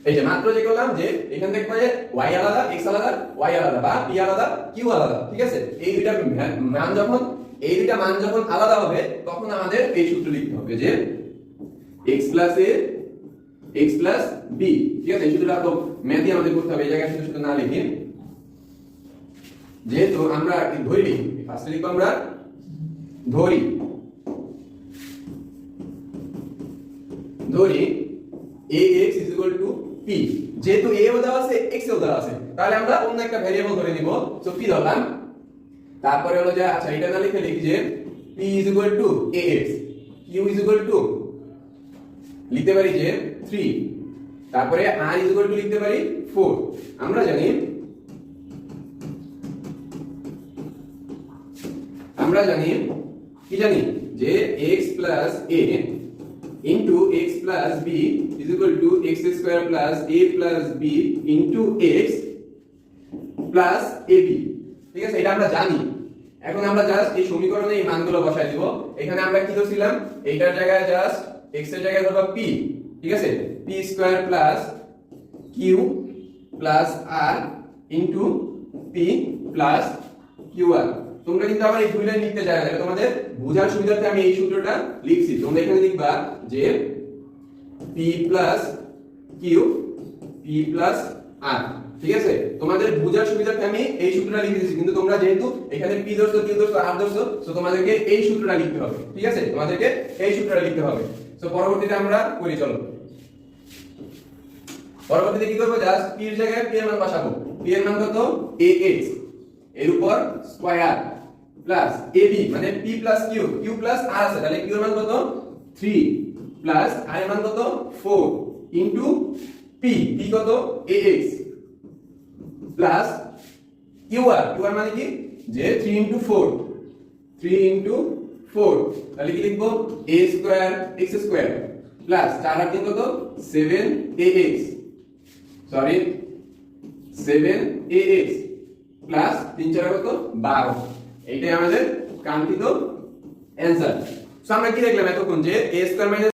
এই যে মাত্র যে করলাম যে এখান থেকে মানে y আলাদা x আলাদা y আলাদা বা p আলাদা q আলাদা, ঠিক আছে? এই দুইটা মান যখন আলাদা হবে তখন আমাদের এই সূত্র লিখতে হবে যে x a x b, ঠিক আছে? এই সূত্রটা তো ম্যাথই আমাদের করতে হবে, এই জায়গায় শুধু শুধু না লিখি। যেহেতু আমরা ধরি, ফার্স্টে লিখব আমরা ধরি ax p, যেহেতু a ও দেওয়া আছে x ও দেওয়া আছে, তাহলে আমরা অন্য একটা ভেরিয়েবল ধরে নিব। সো p ধরলাম, তারপরে হলো যে আচ্ছা এটা না লিখে লিখি যে p ax, q লিখতে পারি যে 3, তারপরে r লিখতে পারি 4। আমরা জানি কি জানি যে x a into x plus b is equal to x square plus a plus b into x plus ab, ঠিক আছে? এটা আমরা জানি। এখন আমরা জাস্ট এই সমীকরণে এই মানগুলো বসাই দিব। এখানে আমরা কি ধরছিলাম, এইটার জায়গায় জাস্ট x এর জায়গায় ধরবা p, ঠিক আছে? p square plus q plus r into p plus qr। তোমরা কিন্তু আবার এই দুই লাইন লিখতে চাই না, তোমাদের বোঝার সুবিধার্থে আমি এই সূত্রটা লিখছি। তোমরা এখানে লিখবা যে p plus q p plus r, ঠিক আছে? তোমাদের বোঝার সুবিধার্থে আমি এই সূত্রটা লিখে দিয়েছি, কিন্তু তোমরা যেহেতু এখানে p ধরছো q ধরছো r ধরছো, সো তোমাদেরকে এই সূত্রটা লিখতে হবে, ঠিক আছে? তোমাদেরকে এই সূত্রটা লিখতে হবে। সো পরবর্তীতে আমরা করি, চলো পরবর্তীতে কি করব, জাস্ট p এর জায়গায় p এর মান বসাবো। p এর মান কত, ax এর উপর স্কয়ার প্লাস ab মানে p plus q, q plus r আছে, তাহলে q এর মান কত 3 প্লাস r এর মান কত 4 ইনটু p, p কত ax প্লাস qr, qr মানে কি যে 3 ইনটু 4, 3 ইনটু 4, তাহলে কি লিখবো a square x square plus 4 আর 3 কত 7ax, সরি 7ax প্লাস 3 4 কত 12। এইটাই আমাদের কাঙ্ক্ষিত অ্যানসার। সো আমরা কি দেখলাম এতক্ষণ যে a স্কয়ার